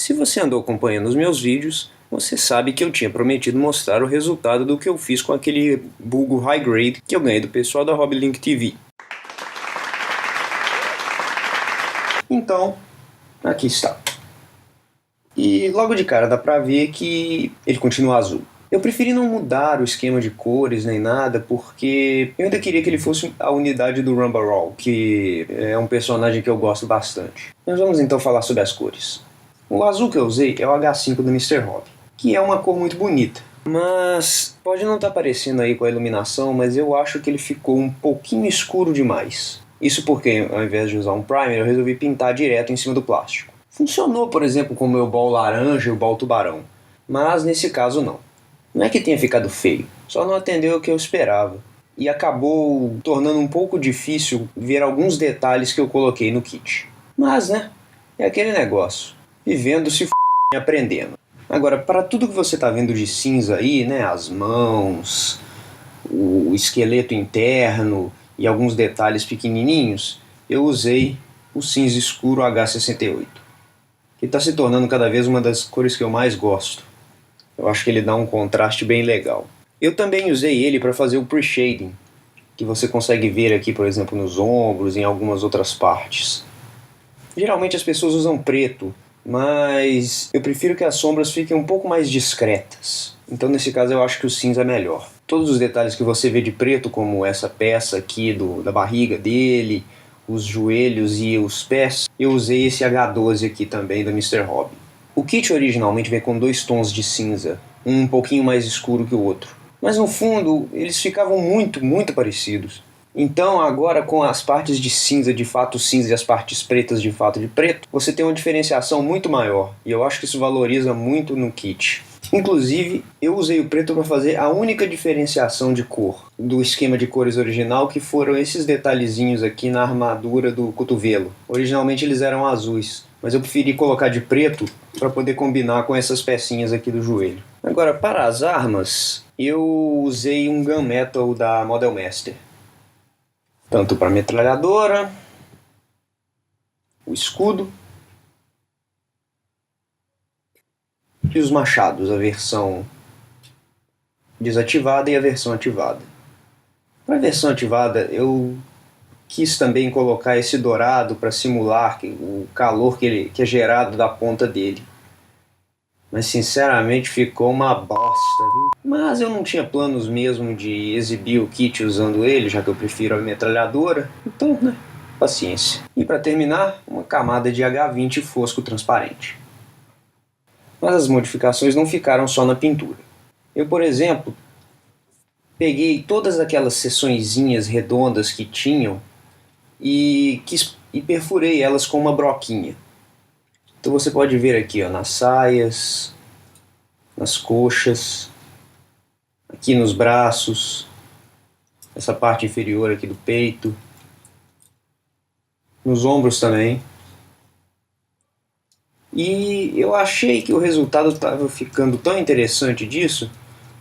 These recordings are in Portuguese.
Se você andou acompanhando os meus vídeos, você sabe que eu tinha prometido mostrar o resultado do que eu fiz com aquele bulgo high grade que eu ganhei do pessoal da Hobbylink TV. Então, aqui está. E logo de cara dá pra ver que ele continua azul. Eu preferi não mudar o esquema de cores nem nada, porque eu ainda queria que ele fosse a unidade do Rumbarol, que é um personagem que eu gosto bastante. Mas vamos então falar sobre as cores. O azul que eu usei é o H5 do Mr. Hobby, que é uma cor muito bonita. Mas pode não estar aparecendo aí com a iluminação, mas eu acho que ele ficou um pouquinho escuro demais. Isso porque, ao invés de usar um primer, eu resolvi pintar direto em cima do plástico. Funcionou, por exemplo, com o meu bol laranja e o bol tubarão, mas nesse caso não. Não é que tenha ficado feio, só não atendeu o que eu esperava. E acabou tornando um pouco difícil ver alguns detalhes que eu coloquei no kit. Mas, né, é aquele negócio. Vivendo se e aprendendo. Agora, para tudo que você está vendo de cinza aí, né, as mãos, o esqueleto interno e alguns detalhes pequenininhos, eu usei o cinza escuro H68, que está se tornando cada vez uma das cores que eu mais gosto. Eu acho que ele dá um contraste bem legal. Eu também usei ele para fazer o pre-shading, que você consegue ver aqui, por exemplo, nos ombros e em algumas outras partes. Geralmente as pessoas usam preto, mas eu prefiro que as sombras fiquem um pouco mais discretas. Então nesse caso eu acho que o cinza é melhor. Todos os detalhes que você vê de preto, como essa peça aqui da barriga dele, os joelhos e os pés, eu usei esse H12 aqui também do Mr. Hobby. O kit originalmente vem com dois tons de cinza, um pouquinho mais escuro que o outro. Mas no fundo eles ficavam muito parecidos. Então agora com as partes de fato cinza e as partes pretas de fato de preto, você tem uma diferenciação muito maior. E eu acho que isso valoriza muito no kit. Inclusive, eu usei o preto para fazer a única diferenciação de cor do esquema de cores original, que foram esses detalhezinhos aqui na armadura do cotovelo. Originalmente eles eram azuis, mas eu preferi colocar de preto para poder combinar com essas pecinhas aqui do joelho. Agora, para as armas, eu usei um Gunmetal da Model Master. Tanto para a metralhadora, o escudo e os machados, a versão desativada e a versão ativada. Para a versão ativada eu quis também colocar esse dourado para simular o calor que é gerado da ponta dele. Mas sinceramente ficou uma bosta, viu? Mas eu não tinha planos mesmo de exibir o kit usando ele, já que eu prefiro a metralhadora, então, né, paciência. E para terminar, uma camada de H20 fosco transparente. Mas as modificações não ficaram só na pintura. Eu, por exemplo, peguei todas aquelas seçõezinhas redondas que tinham e perfurei elas com uma broquinha. Então você pode ver aqui, ó, nas saias, nas coxas, aqui nos braços, essa parte inferior aqui do peito, nos ombros também. E eu achei que o resultado estava ficando tão interessante disso,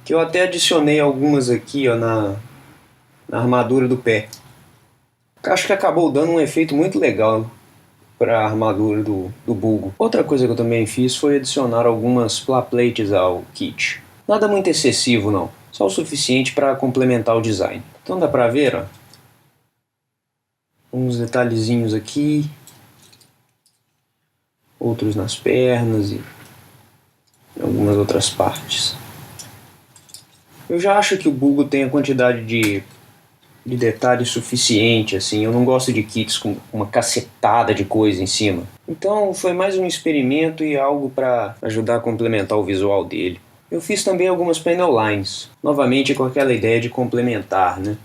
que eu até adicionei algumas aqui, ó, na armadura do pé. Acho que acabou dando um efeito muito legal para a armadura do bulgo. Outra coisa que eu também fiz foi adicionar algumas plates ao kit. Nada muito excessivo não, só o suficiente para complementar o design. Então dá pra ver, ó, uns detalhezinhos aqui, outros nas pernas e algumas outras partes. Eu já acho que o bulgo tem a quantidade de detalhes suficiente, assim. Eu não gosto de kits com uma cacetada de coisa em cima. Então foi mais um experimento e algo para ajudar a complementar o visual dele. Eu fiz também algumas panel lines, novamente com aquela ideia de complementar, né?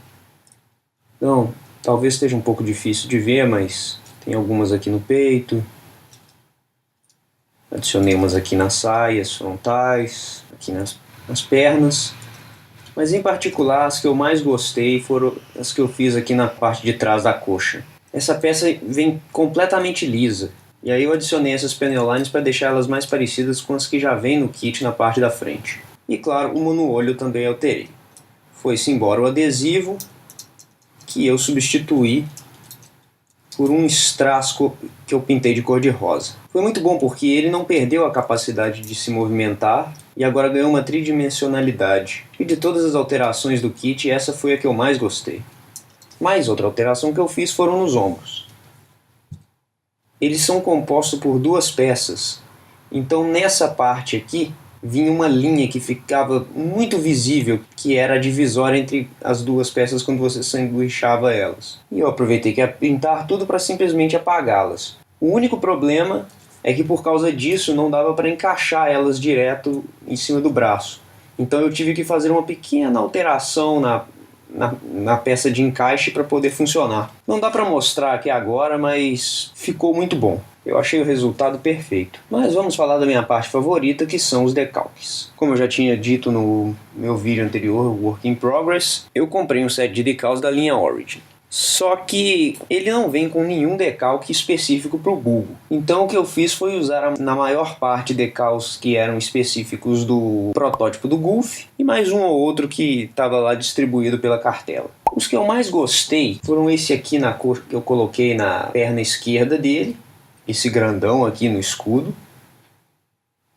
Então, talvez esteja um pouco difícil de ver, mas tem algumas aqui no peito. Adicionei umas aqui nas saias frontais, aqui nas pernas. Mas em particular as que eu mais gostei foram as que eu fiz aqui na parte de trás da coxa. Essa peça vem completamente lisa, e aí eu adicionei essas panel lines para deixar elas mais parecidas com as que já vem no kit na parte da frente. E claro, uma no olho também alterei. Foi-se embora o adesivo, que eu substituí por um strass que eu pintei de cor de rosa. Foi muito bom porque ele não perdeu a capacidade de se movimentar e agora ganhou uma tridimensionalidade. E de todas as alterações do kit, essa foi a que eu mais gostei. Mais outra alteração que eu fiz foram nos ombros. Eles são compostos por duas peças, então nessa parte aqui vinha uma linha que ficava muito visível, que era a divisória entre as duas peças quando você sanduichava elas. E eu aproveitei que ia pintar tudo para simplesmente apagá-las. O único problema é que por causa disso não dava para encaixar elas direto em cima do braço. Então eu tive que fazer uma pequena alteração na peça de encaixe para poder funcionar. Não dá para mostrar aqui agora, mas ficou muito bom. Eu achei o resultado perfeito. Mas vamos falar da minha parte favorita, que são os decalques. Como eu já tinha dito no meu vídeo anterior, Work in Progress, eu comprei um set de decals da linha Origin. Só que ele não vem com nenhum decalque específico para o Google. Então o que eu fiz foi usar na maior parte decals que eram específicos do protótipo do Golf e mais um ou outro que estava lá distribuído pela cartela. Os que eu mais gostei foram esse aqui na cor que eu coloquei na perna esquerda dele, esse grandão aqui no escudo,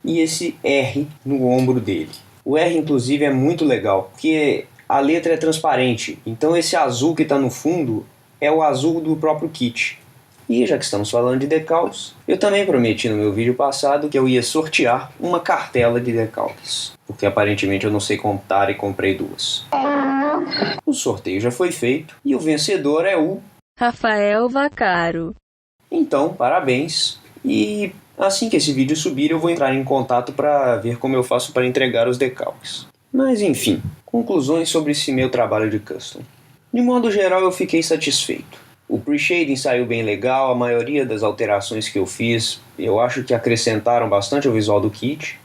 e esse R no ombro dele. O R inclusive é muito legal, porque a letra é transparente, então esse azul que está no fundo é o azul do próprio kit. E já que estamos falando de decalques, eu também prometi no meu vídeo passado que eu ia sortear uma cartela de decalques, porque aparentemente eu não sei contar e comprei duas. O sorteio já foi feito e o vencedor é o Rafael Vaccaro. Então, parabéns. E assim que esse vídeo subir, eu vou entrar em contato para ver como eu faço para entregar os decalques. Mas enfim, conclusões sobre esse meu trabalho de custom. De modo geral, eu fiquei satisfeito. O pre-shading saiu bem legal, a maioria das alterações que eu fiz, eu acho que acrescentaram bastante ao visual do kit.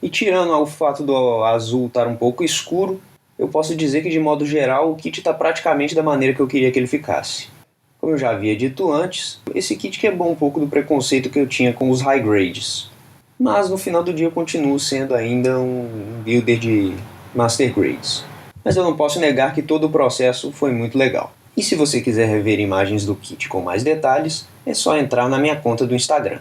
E tirando o fato do azul estar um pouco escuro, eu posso dizer que de modo geral o kit está praticamente da maneira que eu queria que ele ficasse. Como eu já havia dito antes, esse kit quebrou um pouco do preconceito que eu tinha com os high grades. Mas no final do dia eu continuo sendo ainda um builder de master grades. Mas eu não posso negar que todo o processo foi muito legal. E se você quiser rever imagens do kit com mais detalhes, é só entrar na minha conta do Instagram.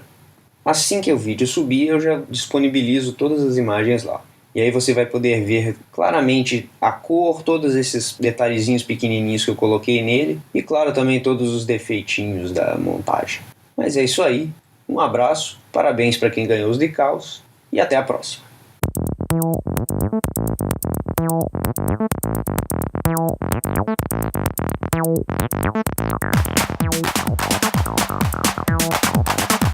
Assim que o vídeo subir, eu já disponibilizo todas as imagens lá. E aí você vai poder ver claramente a cor, todos esses detalhezinhos pequenininhos que eu coloquei nele e claro também todos os defeitinhos da montagem. Mas é isso aí, um abraço, parabéns para quem ganhou os decals e até a próxima.